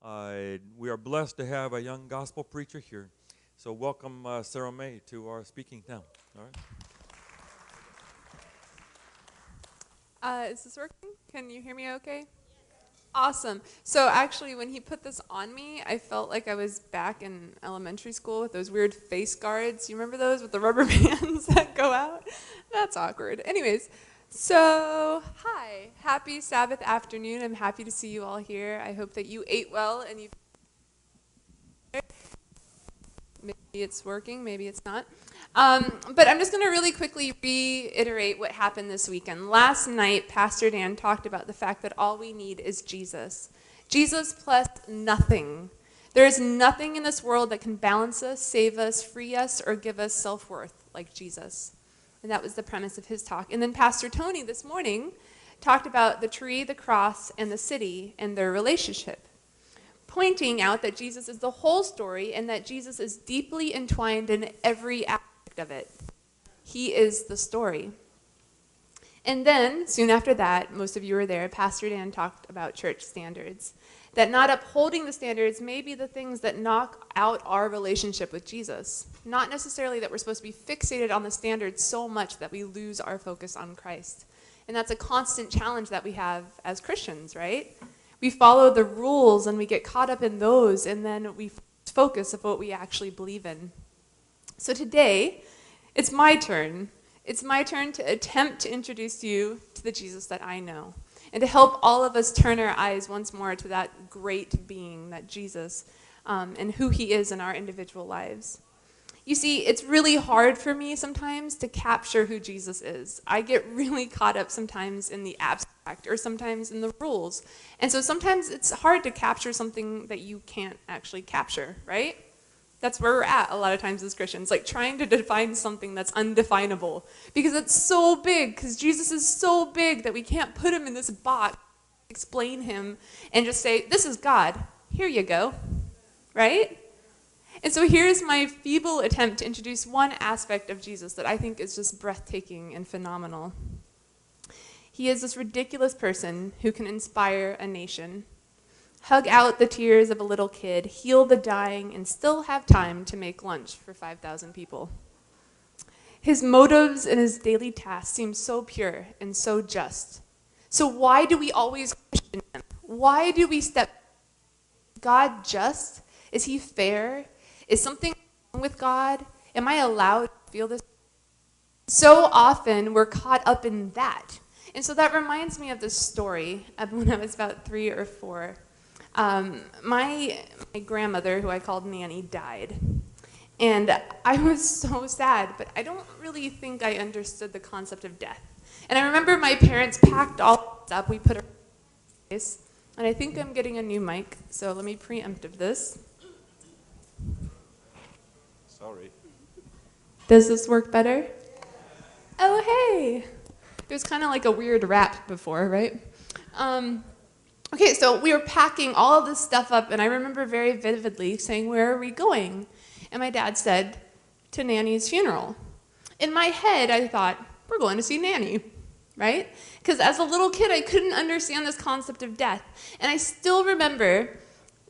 We are blessed to have a young gospel preacher here. So welcome Sarah May to our speaking now. All right. Is this working? Can you hear me okay? Awesome. So actually, when he put this on me, I felt like I was back in elementary school with those weird face guards. You remember those with the rubber bands that go out? That's awkward. Anyways, so hi. Happy Sabbath afternoon. I'm happy to see you all here. I hope that you ate well and you... Maybe it's working, maybe it's not. But I'm just going to really quickly reiterate what happened this weekend. Last night, Pastor Dan talked about the fact that all we need is Jesus. Jesus plus nothing. There is nothing in this world that can balance us, save us, free us, or give us self-worth like Jesus. And that was the premise of his talk. And then Pastor Tony this morning talked about the tree, the cross, and the city and their relationship, pointing out that Jesus is the whole story and that Jesus is deeply entwined in every aspect of it. He is the story. And then, soon after that, most of you were there, Pastor Dan talked about church standards. That not upholding the standards may be the things that knock out our relationship with Jesus. Not necessarily that we're supposed to be fixated on the standards so much that we lose our focus on Christ. And that's a constant challenge that we have as Christians, right? We follow the rules and we get caught up in those, and then we focus on what we actually believe in. So today, it's my turn. It's my turn to attempt to introduce you to the Jesus that I know, and to help all of us turn our eyes once more to that great being, that Jesus, and who he is in our individual lives. You see, it's really hard for me sometimes to capture who Jesus is. I get really caught up sometimes in the abstract or sometimes in the rules. And so sometimes it's hard to capture something that you can't actually capture, right? That's where we're at a lot of times as Christians, like trying to define something that's undefinable. Because it's so big, because Jesus is so big that we can't put him in this box, explain him, and just say, this is God, here you go, right? And so here's my feeble attempt to introduce one aspect of Jesus that I think is just breathtaking and phenomenal. He is this ridiculous person who can inspire a nation, hug out the tears of a little kid, heal the dying, and still have time to make lunch for 5,000 people. His motives in his daily tasks seem so pure and so just. So why do we always question him? Why do we step? Is God just? Is he fair? Is something wrong with God? Am I allowed to feel this? So often we're caught up in that. And so that reminds me of this story of when I was about 3 or 4. My grandmother, who I called Nanny, died. And I was so sad, but I don't really think I understood the concept of death. And I remember my parents packed all this up. We put her in place. And I think I'm getting a new mic, so let me preempt this. Sorry. Does this work better? Oh, hey. It was kind of like a weird rap before, right? Okay, so we were packing all of this stuff up, and I remember very vividly saying, where are we going? And my dad said, to Nanny's funeral. In my head, I thought, we're going to see Nanny, right? Because as a little kid, I couldn't understand this concept of death. And I still remember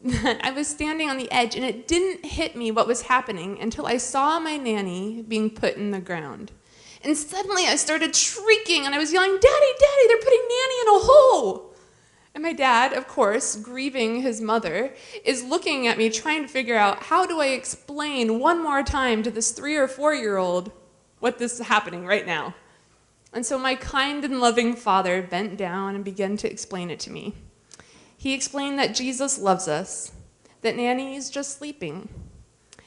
that I was standing on the edge, and it didn't hit me what was happening until I saw my Nanny being put in the ground. And suddenly I started shrieking, and I was yelling, Daddy, Daddy, they're putting Nanny in a hole. And my dad, of course, grieving his mother, is looking at me trying to figure out, how do I explain one more time to this 3 or 4-year-old what this is happening right now? And so my kind and loving father bent down and began to explain it to me. He explained that Jesus loves us, that Nanny is just sleeping,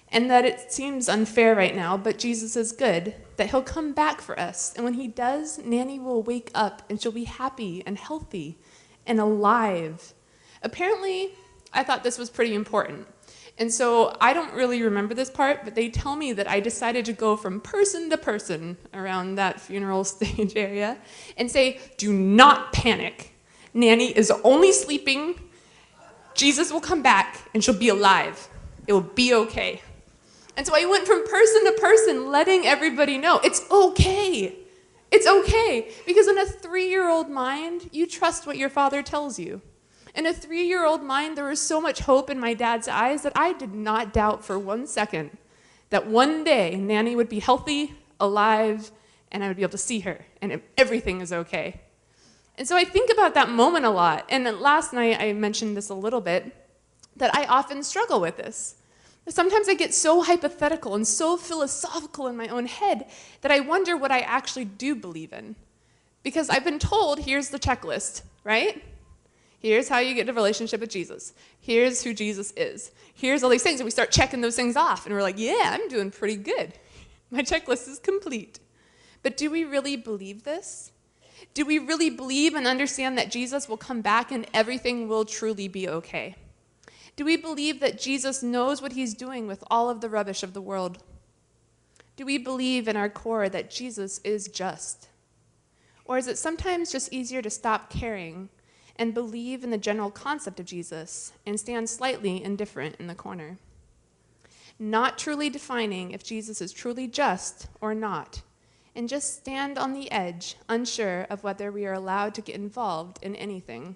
and that it seems unfair right now, but Jesus is good, that he'll come back for us. And when he does, Nanny will wake up, and she'll be happy and healthy and alive. Apparently, I thought this was pretty important. And so I don't really remember this part, but they tell me that I decided to go from person to person around that funeral stage area and say, do not panic. Nanny is only sleeping. Jesus will come back, and she'll be alive. It will be okay. And so I went from person to person, letting everybody know, it's okay. It's okay. Because in a 3-year-old mind, you trust what your father tells you. In a 3-year-old mind, there was so much hope in my dad's eyes that I did not doubt for 1 second that one day Nanny would be healthy, alive, and I would be able to see her, and everything is okay. And so I think about that moment a lot. And then last night, I mentioned this a little bit, that I often struggle with this. Sometimes I get so hypothetical and so philosophical in my own head that I wonder what I actually do believe in. Because I've been told, here's the checklist, right? Here's how you get a relationship with Jesus. Here's who Jesus is. Here's all these things, and we start checking those things off, and we're like, yeah, I'm doing pretty good. My checklist is complete. But do we really believe this? Do we really believe and understand that Jesus will come back and everything will truly be okay? Do we believe that Jesus knows what he's doing with all of the rubbish of the world? Do we believe in our core that Jesus is just? Or is it sometimes just easier to stop caring and believe in the general concept of Jesus and stand slightly indifferent in the corner? Not truly defining if Jesus is truly just or not, and just stand on the edge, unsure of whether we are allowed to get involved in anything.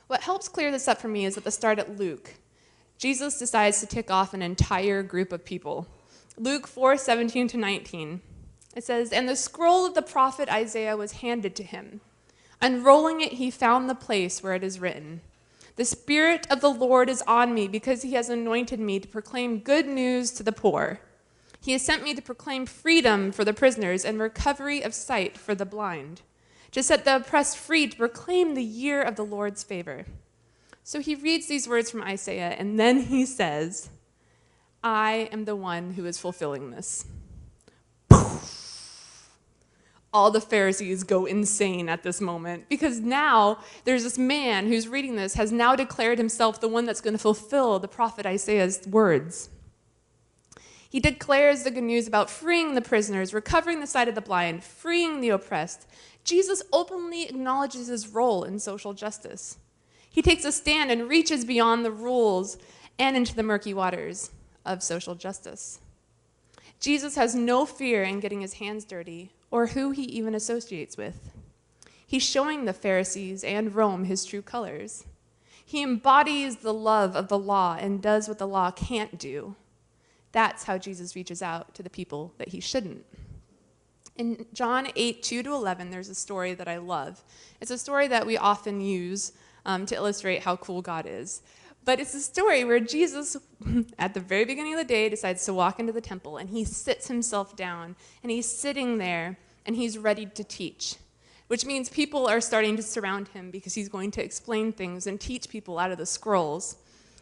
What helps clear this up for me is at the start at Luke. Jesus decides to tick off an entire group of people. Luke 4:17-19. It says, "And the scroll of the prophet Isaiah was handed to him. Unrolling it, he found the place where it is written, 'The Spirit of the Lord is on me, because he has anointed me to proclaim good news to the poor. He has sent me to proclaim freedom for the prisoners and recovery of sight for the blind, to set the oppressed free, to proclaim the year of the Lord's favor.'" So he reads these words from Isaiah, and then he says, "I am the one who is fulfilling this." All the Pharisees go insane at this moment, because now there's this man who's reading this, has now declared himself the one that's going to fulfill the prophet Isaiah's words. He declares the good news about freeing the prisoners, recovering the sight of the blind, freeing the oppressed. Jesus openly acknowledges his role in social justice. He takes a stand and reaches beyond the rules and into the murky waters of social justice. Jesus has no fear in getting his hands dirty or who he even associates with. He's showing the Pharisees and Rome his true colors. He embodies the love of the law and does what the law can't do. That's how Jesus reaches out to the people that he shouldn't. In John 8:2-11, there's a story that I love. It's a story that we often use to illustrate how cool God is. But it's a story where Jesus, at the very beginning of the day, decides to walk into the temple, and he sits himself down, and he's sitting there, and he's ready to teach, which means people are starting to surround him because he's going to explain things and teach people out of the scrolls.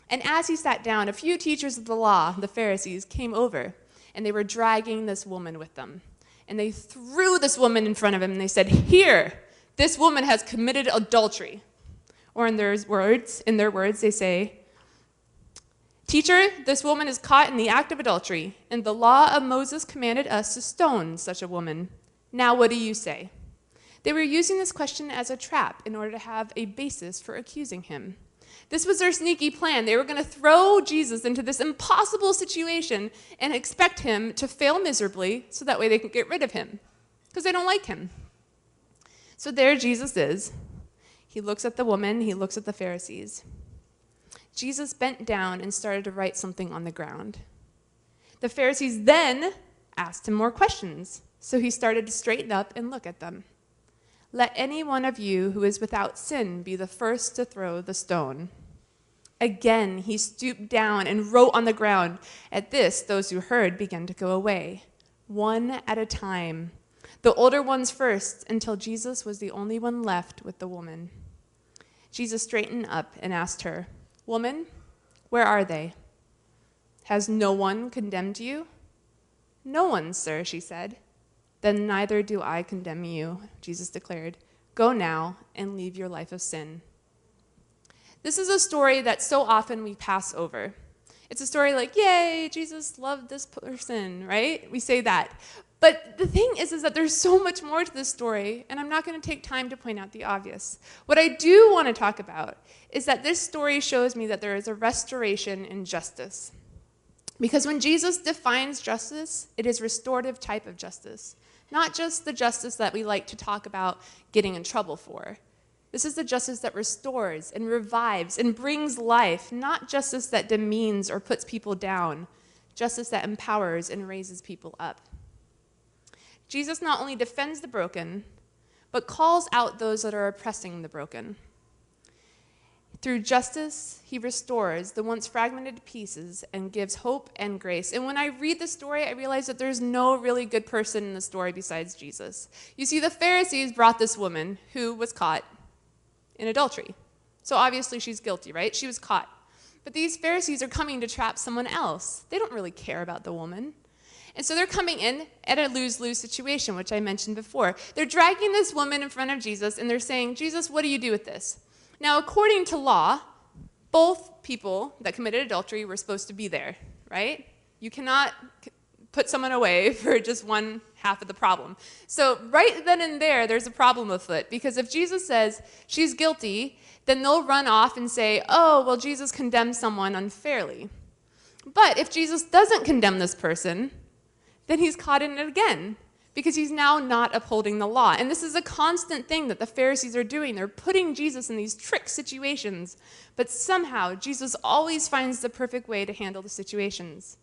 And as he sat down, a few teachers of the law, the Pharisees, came over, and they were dragging this woman with them. And they threw this woman in front of him, and they said, "Here, this woman has committed adultery." Or in their words, they say, "Teacher, this woman is caught in the act of adultery, and the law of Moses commanded us to stone such a woman. Now what do you say?" They were using this question as a trap in order to have a basis for accusing him. This was their sneaky plan. They were going to throw Jesus into this impossible situation and expect him to fail miserably so that way they could get rid of him, because they don't like him. So there Jesus is. He looks at the woman, he looks at the Pharisees. Jesus bent down and started to write something on the ground. The Pharisees then asked him more questions, so he started to straighten up and look at them. "Let any one of you who is without sin be the first to throw the stone." Again, he stooped down and wrote on the ground. At this, those who heard began to go away, one at a time, the older ones first, until Jesus was the only one left with the woman. Jesus straightened up and asked her, "Woman, where are they? Has no one condemned you?" "No one, sir," she said. "Then neither do I condemn you," Jesus declared. "Go now and leave your life of sin." This is a story that so often we pass over. It's a story like, yay, Jesus loved this person, right? We say that. But the thing is that there's so much more to this story, and I'm not going to take time to point out the obvious. What I do want to talk about is that this story shows me that there is a restoration in justice. Because when Jesus defines justice, it is a restorative type of justice, not just the justice that we like to talk about getting in trouble for. This is the justice that restores and revives and brings life, not justice that demeans or puts people down, justice that empowers and raises people up. Jesus not only defends the broken, but calls out those that are oppressing the broken. Through justice, he restores the once fragmented pieces and gives hope and grace. And when I read the story, I realize that there's no really good person in the story besides Jesus. You see, the Pharisees brought this woman who was caught in adultery. So obviously she's guilty, right? She was caught. But these Pharisees are coming to trap someone else. They don't really care about the woman. And so they're coming in at a lose-lose situation, which I mentioned before. They're dragging this woman in front of Jesus, and they're saying, Jesus, what do you do with this? Now, according to law, both people that committed adultery were supposed to be there, right? You cannot put someone away for just one half of the problem. So right then and there's a problem afoot, because if Jesus says she's guilty, then they'll run off and say, oh, well, Jesus condemned someone unfairly. But if Jesus doesn't condemn this person, then he's caught in it again, because he's now not upholding the law. And this is a constant thing that the Pharisees are doing. They're putting Jesus in these trick situations, but somehow Jesus always finds the perfect way to handle the situations.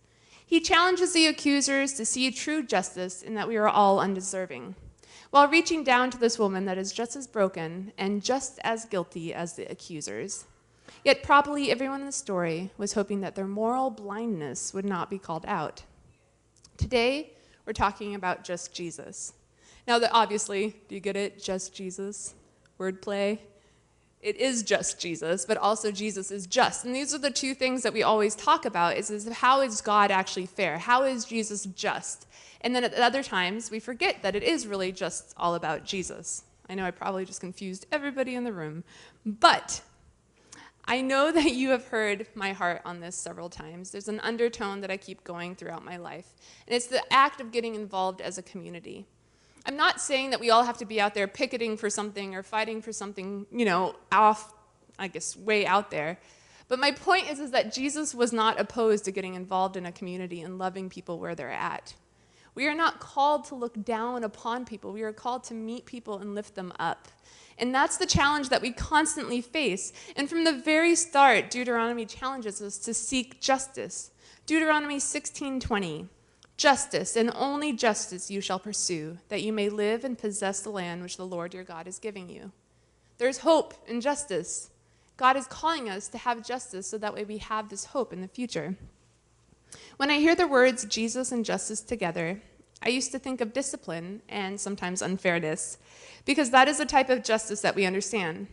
He challenges the accusers to see true justice in that we are all undeserving, while reaching down to this woman that is just as broken and just as guilty as the accusers. Yet probably everyone in the story was hoping that their moral blindness would not be called out. Today, we're talking about just Jesus. Now, obviously, do you get it? Just Jesus. Wordplay. It is just Jesus, but also Jesus is just. And these are the two things that we always talk about, is how is God actually fair? How is Jesus just? And then at other times, we forget that it is really just all about Jesus. I know I probably just confused everybody in the room, but I know that you have heard my heart on this several times. There's an undertone that I keep going throughout my life, and it's the act of getting involved as a community. I'm not saying that we all have to be out there picketing for something or fighting for something, way out there. But my point is that Jesus was not opposed to getting involved in a community and loving people where they're at. We are not called to look down upon people. We are called to meet people and lift them up. And that's the challenge that we constantly face. And from the very start, Deuteronomy challenges us to seek justice. Deuteronomy 16:20, justice and only justice you shall pursue, that you may live and possess the land which the Lord your God is giving you. There's hope in justice. God is calling us to have justice so that way we have this hope in the future. When I hear the words Jesus and justice together, I used to think of discipline and sometimes unfairness, because that is the type of justice that we understand.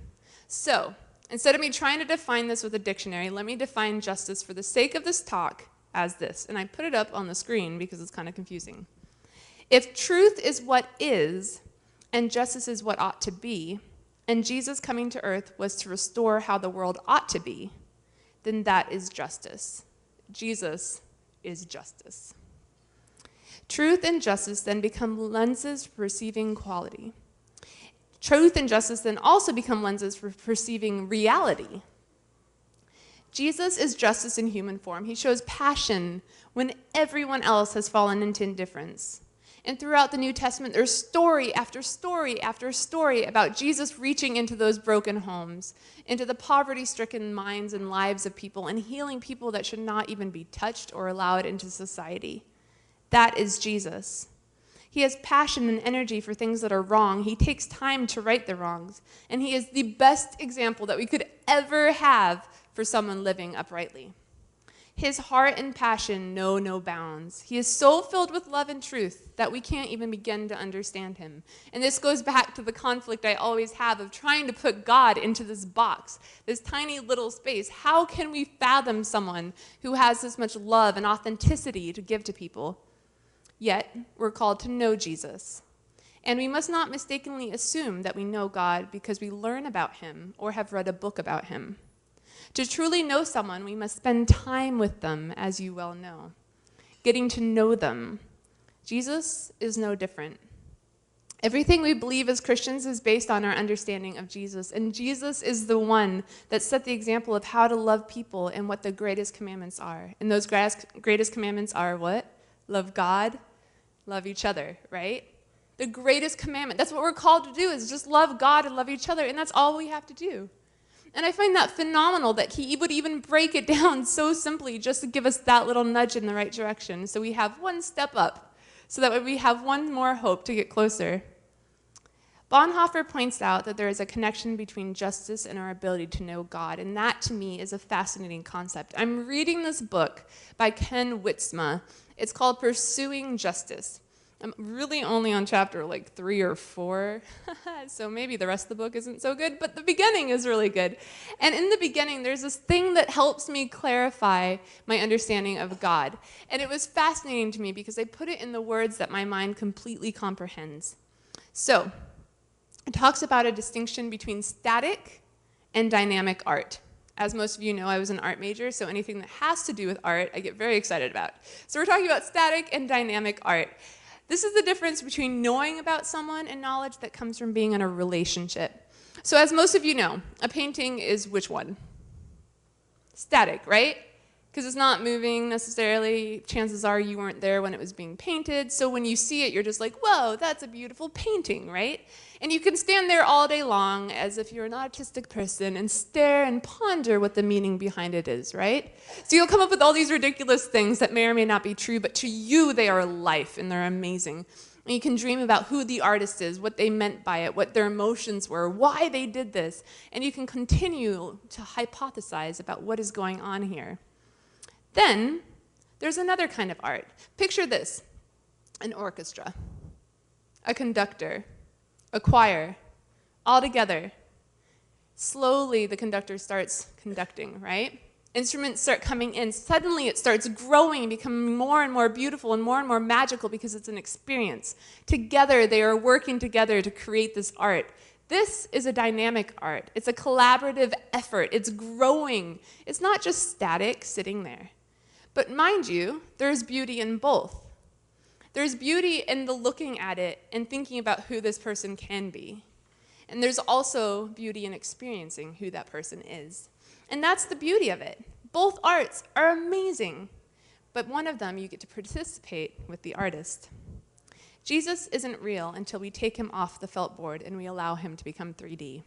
So, instead of me trying to define this with a dictionary, let me define justice for the sake of this talk as this. And I put it up on the screen because it's kind of confusing. If truth is what is, and justice is what ought to be, and Jesus coming to earth was to restore how the world ought to be, then that is justice. Jesus is justice. Truth and justice then become lenses for perceiving quality. Truth and justice then also become lenses for perceiving reality. Jesus is justice in human form. He shows passion when everyone else has fallen into indifference. And throughout the New Testament, there's story after story after story about Jesus reaching into those broken homes, into the poverty-stricken minds and lives of people, and healing people that should not even be touched or allowed into society. That is Jesus. He has passion and energy for things that are wrong. He takes time to right the wrongs. And he is the best example that we could ever have for someone living uprightly. His heart and passion know no bounds. He is so filled with love and truth that we can't even begin to understand him. And this goes back to the conflict I always have of trying to put God into this box, this tiny little space. How can we fathom someone who has this much love and authenticity to give to people? Yet, we're called to know Jesus. And we must not mistakenly assume that we know God because we learn about him or have read a book about him. To truly know someone, we must spend time with them, as you well know, getting to know them. Jesus is no different. Everything we believe as Christians is based on our understanding of Jesus, and Jesus is the one that set the example of how to love people and what the greatest commandments are. And those greatest commandments are what? Love God, love each other, right? The greatest commandment. That's what we're called to do, is just love God and love each other, and that's all we have to do. And I find that phenomenal that he would even break it down so simply just to give us that little nudge in the right direction, so we have one step up, so that we have one more hope to get closer. Bonhoeffer points out that there is a connection between justice and our ability to know God, and that to me is a fascinating concept. I'm reading this book by Ken Witzma. It's called Pursuing Justice. I'm really only on chapter like 3 or 4, so maybe the rest of the book isn't so good, but the beginning is really good. And in the beginning, there's this thing that helps me clarify my understanding of God. And it was fascinating to me because they put it in the words that my mind completely comprehends. So, it talks about a distinction between static and dynamic art. As most of you know, I was an art major, so anything that has to do with art, I get very excited about. So we're talking about static and dynamic art. This is the difference between knowing about someone and knowledge that comes from being in a relationship. So as most of you know, a painting is which one? Static, right? Because it's not moving necessarily. Chances are you weren't there when it was being painted. So when you see it, you're just like, whoa, that's a beautiful painting, right? And you can stand there all day long as if you're an artistic person and stare and ponder what the meaning behind it is, right? So you'll come up with all these ridiculous things that may or may not be true, but to you they are life and they're amazing. And you can dream about who the artist is, what they meant by it, what their emotions were, why they did this. And you can continue to hypothesize about what is going on here. Then, there's another kind of art. Picture this: an orchestra, a conductor, a choir, all together. Slowly, the conductor starts conducting, right? Instruments start coming in. Suddenly, it starts growing, becoming more and more beautiful and more magical because it's an experience. Together, they are working together to create this art. This is a dynamic art. It's a collaborative effort. It's growing. It's not just static, sitting there. But mind you, there's beauty in both. There's beauty in the looking at it and thinking about who this person can be. And there's also beauty in experiencing who that person is. And that's the beauty of it. Both arts are amazing, but one of them you get to participate with the artist. Jesus isn't real until we take him off the felt board and we allow him to become 3D.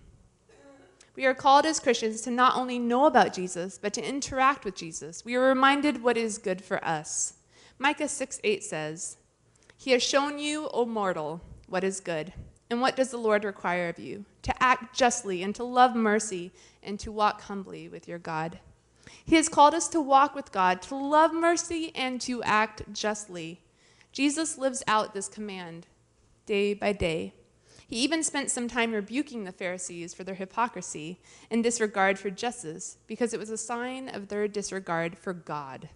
We are called as Christians to not only know about Jesus, but to interact with Jesus. We are reminded what is good for us. Micah 6:8 says, "He has shown you, O mortal, what is good. And what does the Lord require of you? To act justly and to love mercy and to walk humbly with your God." He has called us to walk with God, to love mercy and to act justly. Jesus lives out this command day by day. He even spent some time rebuking the Pharisees for their hypocrisy and disregard for justice, because it was a sign of their disregard for God.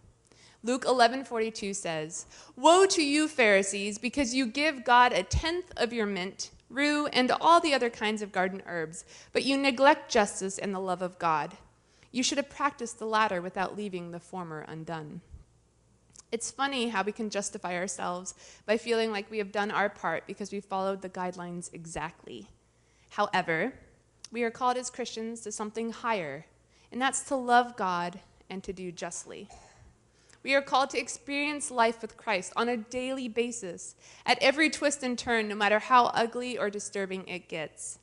Luke 11:42 says, "Woe to you, Pharisees, because you give God a tenth of your mint, rue, and all the other kinds of garden herbs, but you neglect justice and the love of God. You should have practiced the latter without leaving the former undone." It's funny how we can justify ourselves by feeling like we have done our part because we followed the guidelines exactly. However, we are called as Christians to something higher, and that's to love God and to do justly. We are called to experience life with Christ on a daily basis, at every twist and turn, no matter how ugly or disturbing it gets.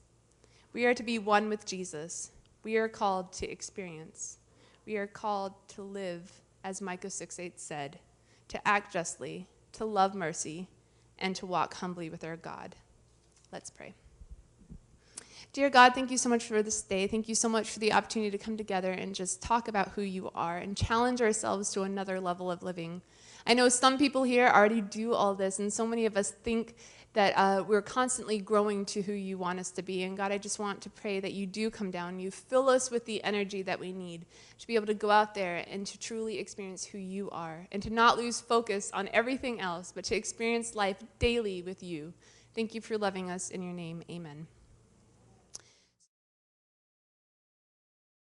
We are to be one with Jesus. We are called to experience. We are called to live, as Micah 6:8 said, to act justly, to love mercy, and to walk humbly with our God. Let's pray. Dear God, thank you so much for this day. Thank you so much for the opportunity to come together and just talk about who you are and challenge ourselves to another level of living. I know some people here already do all this, and so many of us think that we're constantly growing to who you want us to be. And God, I just want to pray that you do come down. You fill us with the energy that we need to be able to go out there and to truly experience who you are, and to not lose focus on everything else, but to experience life daily with you. Thank you for loving us. In your name, amen.